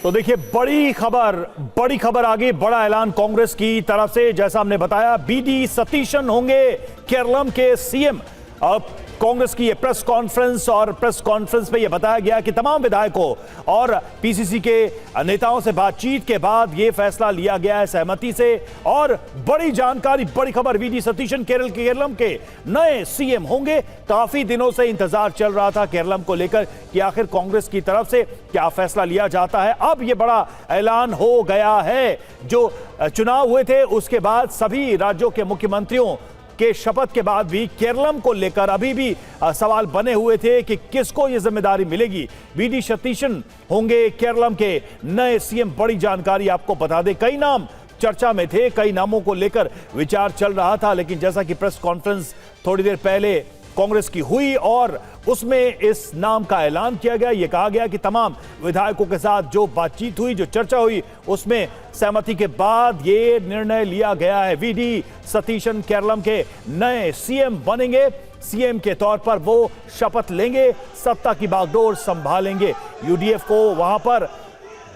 तो देखिए बड़ी खबर आ गई। बड़ा ऐलान कांग्रेस की तरफ से। जैसा हमने बताया, बीडी सतीशन होंगे केरलम के सीएम। अब कांग्रेस की ये प्रेस कॉन्फ्रेंस, और प्रेस कॉन्फ्रेंस में यह बताया गया कि तमाम विधायकों और पीसीसी के नेताओं से बातचीत के बाद यह फैसला लिया गया है सहमति से। और बड़ी जानकारी, बड़ी खबर, बीडी सतीशन केरलम के नए सीएम होंगे। काफी दिनों से इंतजार चल रहा था केरलम को लेकर कि आखिर कांग्रेस की तरफ से क्या फैसला लिया जाता है। अब यह बड़ा ऐलान हो गया है। जो चुनाव हुए थे उसके बाद सभी राज्यों के मुख्यमंत्रियों के शपथ के बाद भी केरलम को लेकर अभी भी सवाल बने हुए थे कि किसको यह जिम्मेदारी मिलेगी। बीडी सतीशन होंगे केरलम के नए सीएम। बड़ी जानकारी आपको बता दें, कई नाम चर्चा में थे, कई नामों को लेकर विचार चल रहा था, लेकिन जैसा कि प्रेस कॉन्फ्रेंस थोड़ी देर पहले कांग्रेस की हुई और उसमें इस नाम का ऐलान किया गया। यह कहा गया कि तमाम विधायकों के साथ जो बातचीत हुई, जो चर्चा हुई, उसमें सहमति के बाद यह निर्णय लिया गया है। बीडी सतीशन केरलम के नए सीएम बनेंगे। सीएम के तौर पर वो शपथ लेंगे, सत्ता की बागडोर संभालेंगे। यूडीएफ को वहां पर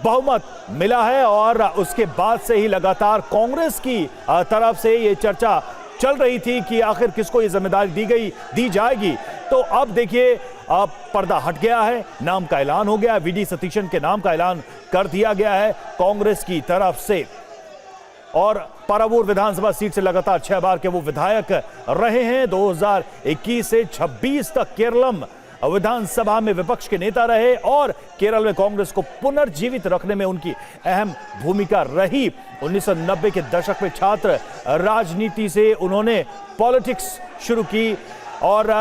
बहुमत मिला है और उसके बाद से ही लगातार कांग्रेस की तरफ से यह चर्चा चल रही थी कि आखिर किसको ये जिम्मेदारी दी जाएगी। तो अब देखिए, अब पर्दा हट गया है, नाम का ऐलान हो गया। बीडी सतीशन के नाम का ऐलान कर दिया गया है कांग्रेस की तरफ से। और पारावूर विधानसभा सीट से लगातार 6 बार के वो विधायक रहे हैं। 2021 से 26 तक केरलम विधानसभा में विपक्ष के नेता रहे और केरल में कांग्रेस को पुनर्जीवित रखने में उनकी अहम भूमिका रही। 1990 के दशक में छात्र राजनीति से उन्होंने पॉलिटिक्स शुरू की और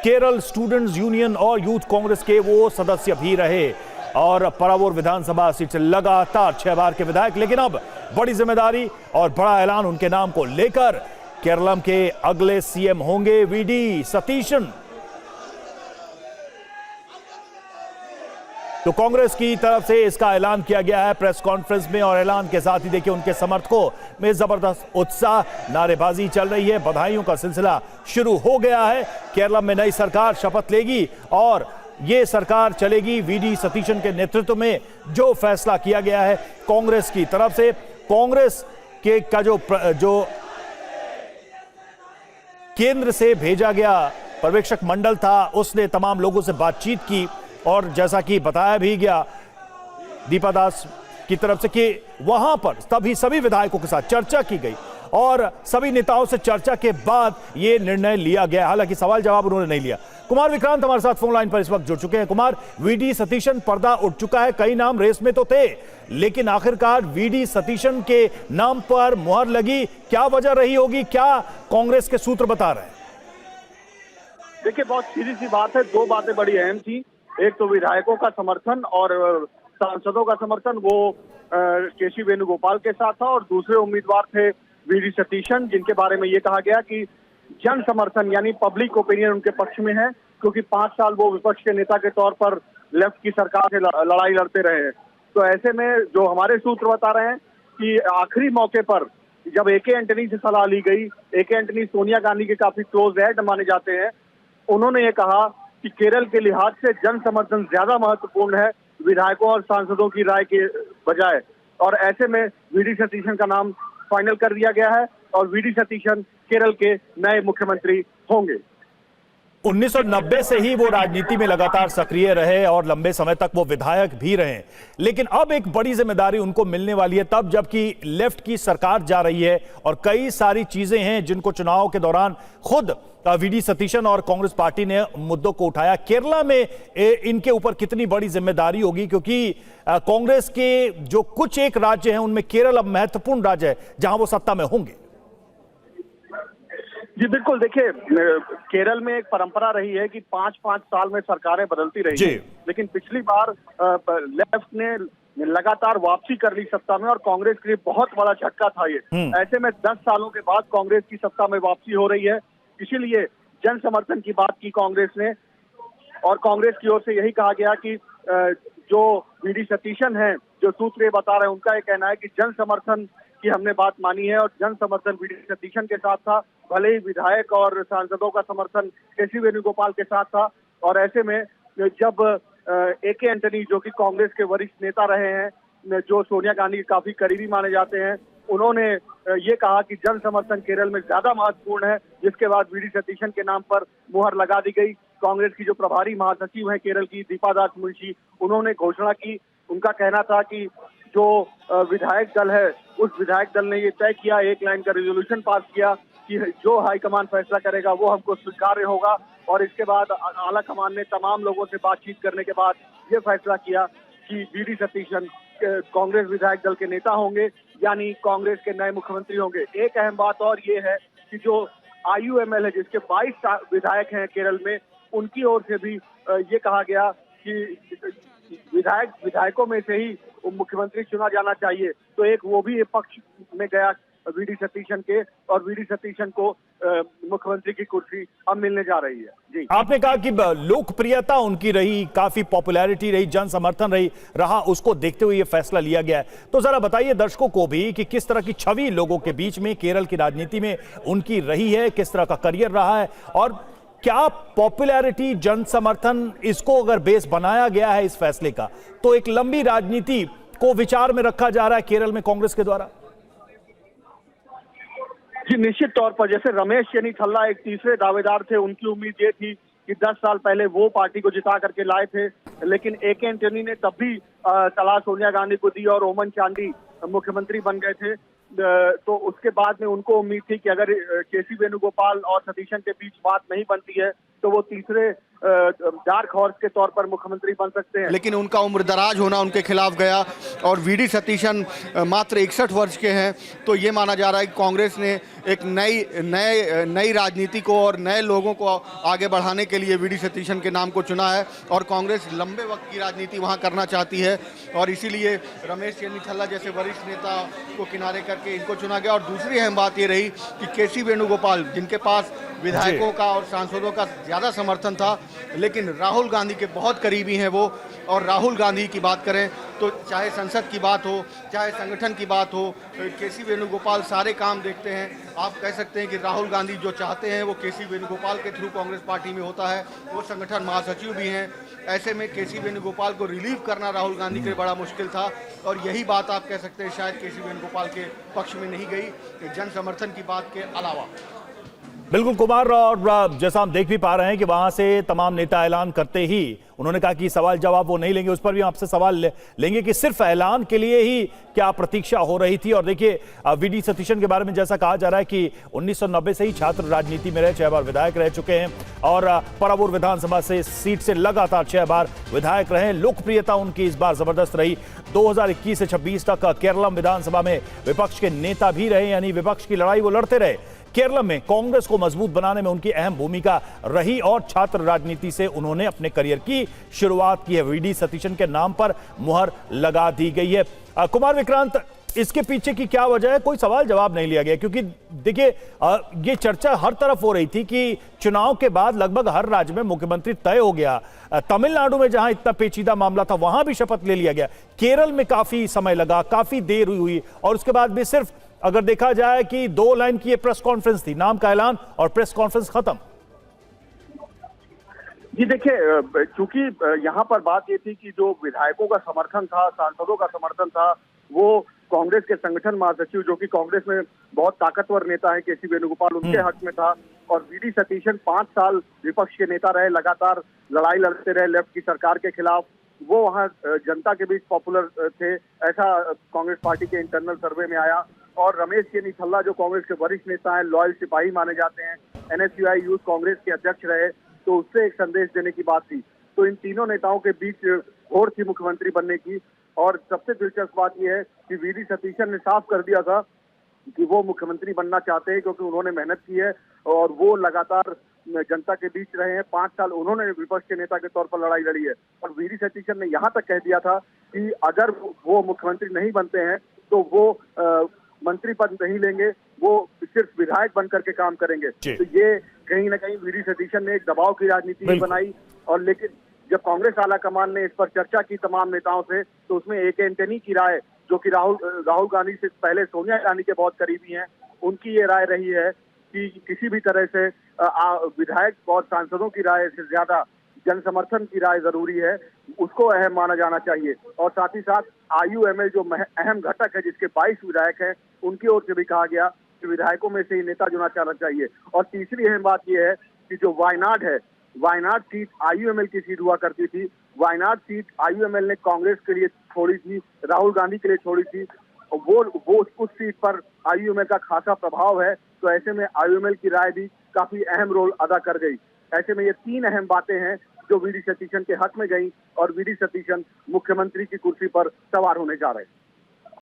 केरल स्टूडेंट्स यूनियन और यूथ कांग्रेस के वो सदस्य भी रहे। और पारावूर विधानसभा सीट से लगातार 6 बार के विधायक। लेकिन अब बड़ी जिम्मेदारी और बड़ा ऐलान उनके नाम को लेकर। केरलम के अगले सीएम होंगे बीडी सतीशन। तो कांग्रेस की तरफ से इसका ऐलान किया गया है प्रेस कॉन्फ्रेंस में। और ऐलान के साथ ही देखिए, उनके समर्थकों में जबरदस्त उत्साह, नारेबाजी चल रही है, बधाइयों का सिलसिला शुरू हो गया है। केरल में नई सरकार शपथ लेगी और यह सरकार चलेगी बीडी सतीशन के नेतृत्व में। जो फैसला किया गया है कांग्रेस की तरफ से, कांग्रेस के का जो केंद्र से भेजा गया पर्यवेक्षक मंडल था, उसने तमाम लोगों से बातचीत की और जैसा कि बताया भी गया दीपा दास की तरफ से कि वहां पर सभी विधायकों के साथ चर्चा की गई और सभी नेताओं से चर्चा के बाद यह निर्णय लिया गया। हालांकि सवाल जवाब उन्होंने नहीं लिया। कुमार विक्रांत हमारे साथ फोन लाइन पर इस वक्त जुड़ चुके हैं। कुमार, बीडी सतीशन, पर्दा उठ चुका है, कई नाम रेस में तो थे, लेकिन आखिरकार बीडी सतीशन के नाम पर मुहर लगी। क्या वजह रही होगी, क्या कांग्रेस के सूत्र बता रहे हैं? देखिए, बहुत सीधी सी बात है। 2 बातें बड़ी अहम थी। एक तो विधायकों का समर्थन और सांसदों का समर्थन, वो केसी वेणुगोपाल के साथ था। और दूसरे उम्मीदवार थे बीडी सतीशन, जिनके बारे में ये कहा गया कि जन समर्थन यानी पब्लिक ओपिनियन उनके पक्ष में है, क्योंकि 5 साल वो विपक्ष के नेता के तौर पर लेफ्ट की सरकार से लड़ाई लड़ते रहे हैं। तो ऐसे में जो हमारे सूत्र बता रहे हैं कि आखिरी मौके पर जब एके एंटनी से सलाह ली गई, एके एंटनी सोनिया गांधी के काफी क्लोज एड माने जाते हैं, उन्होंने ये कहा कि केरल के लिहाज से जन समर्थन ज्यादा महत्वपूर्ण है विधायकों और सांसदों की राय के बजाय। और ऐसे में बीडी सतीशन का नाम फाइनल कर दिया गया है और बीडी सतीशन केरल के नए मुख्यमंत्री होंगे। 1990 से ही वो राजनीति में लगातार सक्रिय रहे और लंबे समय तक वो विधायक भी रहे। लेकिन अब एक बड़ी जिम्मेदारी उनको मिलने वाली है, तब जबकि लेफ्ट की सरकार जा रही है और कई सारी चीजें हैं जिनको चुनाव के दौरान खुद बीडी सतीशन और कांग्रेस पार्टी ने मुद्दों को उठाया। केरला में इनके ऊपर कितनी बड़ी जिम्मेदारी होगी, क्योंकि कांग्रेस के जो कुछ एक राज्य हैं उनमें केरल अब महत्वपूर्ण राज्य है जहां वो सत्ता में होंगे। जी बिल्कुल, देखिए, केरल में एक परंपरा रही है कि 5-5 साल में सरकारें बदलती रही है, लेकिन पिछली बार लेफ्ट ने लगातार वापसी कर ली सत्ता में और कांग्रेस के लिए बहुत बड़ा झटका था ये। ऐसे में 10 सालों के बाद कांग्रेस की सत्ता में वापसी हो रही है, इसीलिए जन समर्थन की बात की कांग्रेस ने। और कांग्रेस की ओर से यही कहा गया कि जो बीडी सतीशन है, जो सूत्र बता रहे हैं, उनका ये कहना है कि जन समर्थन की हमने बात मानी है और जन समर्थन बीडी सतीशन के साथ था, भले ही विधायक और सांसदों का समर्थन केसी वेणुगोपाल के साथ था। और ऐसे में जब ए के एंटनी जो कि कांग्रेस के वरिष्ठ नेता रहे हैं, जो सोनिया गांधी के काफी करीबी माने जाते हैं, उन्होंने ये कहा कि जन समर्थन केरल में ज्यादा महत्वपूर्ण है, जिसके बाद वी डी सतीशन के नाम पर मुहर लगा दी गई। कांग्रेस की जो प्रभारी महासचिव है केरल की, दीपा दास मुंशी, उन्होंने घोषणा की। उनका कहना था कि जो विधायक दल है, उस विधायक दल ने ये तय किया, एक लाइन का रेजोल्यूशन पास किया कि जो हाईकमान फैसला करेगा वो हमको स्वीकार्य होगा। और इसके बाद आला कमान ने तमाम लोगों से बातचीत करने के बाद ये फैसला किया कि वी डी सतीशन कांग्रेस विधायक दल के नेता होंगे, यानी कांग्रेस के नए मुख्यमंत्री होंगे। एक अहम बात और ये है कि जो IUML है, जिसके 22 विधायक हैं केरल में, उनकी ओर से भी ये कहा गया कि विधायकों में से ही मुख्यमंत्री चुना जाना चाहिए। तो एक वो भी पक्ष में गया वी डी सतीशन के, और वी डी सतीशन को मुख्यमंत्री की कुर्सी अब मिलने जा रही है। जी, आपने कहा कि लोकप्रियता उनकी रही, काफी पॉपुलैरिटी रही, जन समर्थन रहा, उसको देखते हुए ये फैसला लिया गया है। तो जरा बताइए दर्शकों को भी कि किस तरह की छवि लोगों के बीच में केरल की राजनीति में उनकी रही है, किस तरह का करियर रहा है, और क्या पॉपुलैरिटी, जन समर्थन, इसको अगर बेस बनाया गया है इस फैसले का, तो एक लंबी राजनीति को विचार में रखा जा रहा है केरल में कांग्रेस के द्वारा। जी, निश्चित तौर पर जैसे रमेश चेन्नीथल्ला एक तीसरे दावेदार थे, उनकी उम्मीद ये थी कि 10 साल पहले वो पार्टी को जिता करके लाए थे, लेकिन ए के एंटनी ने तब भी सलाह सोनिया गांधी को दी और ओमन चांडी मुख्यमंत्री बन गए थे। तो उसके बाद में उनको उम्मीद थी कि अगर केसी वेणुगोपाल और सतीशन के बीच बात नहीं बनती है तो वो तीसरे डार्क हॉर्स के तौर पर मुख्यमंत्री बन सकते हैं। लेकिन उनका उम्रदराज होना उनके खिलाफ गया और वी डी सतीशन मात्र 61 वर्ष के हैं। तो ये माना जा रहा है कि कांग्रेस ने एक नई राजनीति को और नए लोगों को आगे बढ़ाने के लिए वी डी सतीशन के नाम को चुना है, और कांग्रेस लंबे वक्त की राजनीति वहाँ करना चाहती है, और इसीलिए रमेश चेन्नीथल्ला जैसे वरिष्ठ नेता को किनारे करके इनको चुना गया। और दूसरी अहम बात ये रही कि केसी वेणुगोपाल, जिनके पास विधायकों का और सांसदों का ज़्यादा समर्थन था, लेकिन राहुल गांधी के बहुत करीबी हैं वो, और राहुल गांधी की बात करें तो चाहे संसद की बात हो, चाहे संगठन की बात हो, केसी वेणुगोपाल सारे काम देखते हैं। आप कह सकते हैं कि राहुल गांधी जो चाहते हैं वो केसी वेणुगोपाल के थ्रू कांग्रेस पार्टी में होता है। वो संगठन महासचिव भी हैं। ऐसे में केसी वेणुगोपाल को रिलीव करना राहुल गांधी के लिए बड़ा मुश्किल था, और यही बात आप कह सकते हैं शायद केसी वेणुगोपाल के पक्ष में नहीं गई, जन समर्थन की बात के अलावा। बिल्कुल कुमार, और जैसा हम देख भी पा रहे हैं कि वहां से तमाम नेता ऐलान करते ही उन्होंने कहा कि सवाल जवाब वो नहीं लेंगे, उस पर भी आपसे सवाल लेंगे कि सिर्फ ऐलान के लिए ही क्या प्रतीक्षा हो रही थी। और देखिए वी डी सतीशन के बारे में जैसा कहा जा रहा है कि 1990 से ही छात्र राजनीति में रहे, 6 बार विधायक रह चुके हैं, और परावूर विधानसभा से सीट से लगातार 6 बार विधायक रहे। लोकप्रियता उनकी इस बार जबरदस्त रही। 2021 से 26 तक केरलम विधानसभा में विपक्ष के नेता भी रहे, यानी विपक्ष की लड़ाई वो लड़ते रहे। केरल में कांग्रेस को मजबूत बनाने में उनकी अहम भूमिका रही, और छात्र राजनीति से उन्होंने अपने करियर की शुरुआत की है। वी डी सतीशन के नाम पर मुहर लगा दी गई है। कुमार विक्रांत, इसके पीछे की क्या वजह है? कोई सवाल जवाब नहीं लिया गया, क्योंकि देखिए ये चर्चा हर तरफ हो रही थी कि चुनाव के बाद लगभग हर राज्य में मुख्यमंत्री तय हो गया। तमिलनाडु में जहां इतना पेचीदा मामला था वहां भी शपथ ले लिया गया। केरल में काफी समय लगा, काफी देर हुई, और उसके बाद भी सिर्फ अगर देखा जाए कि 2 लाइन की ये प्रेस कॉन्फ्रेंस थी, नाम का ऐलान और प्रेस कॉन्फ्रेंस खत्म। जी देखिए, चूंकि यहाँ पर बात ये थी कि जो विधायकों का समर्थन था, सांसदों का समर्थन था, वो कांग्रेस के संगठन महासचिव, जो कि कांग्रेस में बहुत ताकतवर नेता है केसी वेणुगोपाल, उनके हक में था। और वी डी सतीशन 5 साल विपक्ष के नेता रहे, लगातार लड़ाई लड़ते रहे लेफ्ट की सरकार के खिलाफ। वो वहाँ जनता के बीच पॉपुलर थे, ऐसा कांग्रेस पार्टी के इंटरनल सर्वे में आया। और रमेश चेन्नीथल्ला जो कांग्रेस के वरिष्ठ नेता हैं, लॉयल सिपाही माने जाते हैं, NSUI यूथ कांग्रेस के अध्यक्ष रहे, तो उससे एक संदेश देने की बात थी। तो इन तीनों नेताओं के बीच होड़ थी मुख्यमंत्री बनने की। और सबसे दिलचस्प बात यह है कि वी डी सतीशन ने साफ कर दिया था कि वो मुख्यमंत्री बनना चाहते हैं, क्योंकि उन्होंने मेहनत की है और वो लगातार जनता के बीच रहे हैं। 5 साल उन्होंने विपक्ष के नेता के तौर पर लड़ाई लड़ी है। और वी डी सतीशन ने यहाँ तक कह दिया था कि अगर वो मुख्यमंत्री नहीं बनते हैं तो वो मंत्री पद नहीं लेंगे, वो सिर्फ विधायक बन करके काम करेंगे। तो ये कहीं ना कहीं वी डी सतीशन ने एक दबाव की राजनीति भी बनाई। और लेकिन जब कांग्रेस आला कमान ने इस पर चर्चा की तमाम नेताओं से, तो उसमें ए के एंटनी की राय, जो कि राहुल गांधी से पहले सोनिया गांधी के बहुत करीबी हैं, उनकी ये राय रही है कि किसी भी तरह से विधायक और सांसदों की राय से ज्यादा जन समर्थन की राय जरूरी है, उसको अहम माना जाना चाहिए। और साथ ही साथ IUML जो अहम घटक है, जिसके 22 विधायक हैं, उनकी ओर से भी कहा गया कि विधायकों में से ही नेता चुना जाना चाहिए। और तीसरी अहम बात यह है कि जो वायनाड है, वायनाड सीट IUML की सीट हुआ करती थी। वायनाड सीट IUML ने कांग्रेस के लिए छोड़ी थी, राहुल गांधी के लिए छोड़ी थी। वो उस सीट पर IUML का खासा प्रभाव है, तो ऐसे में IUML की राय भी काफी अहम रोल अदा कर गई। ऐसे में ये 3 अहम बातें हैं जो VD सतीशन के हक में गई और VD सतीशन मुख्यमंत्री की कुर्सी पर सवार होने जा रहे हैं।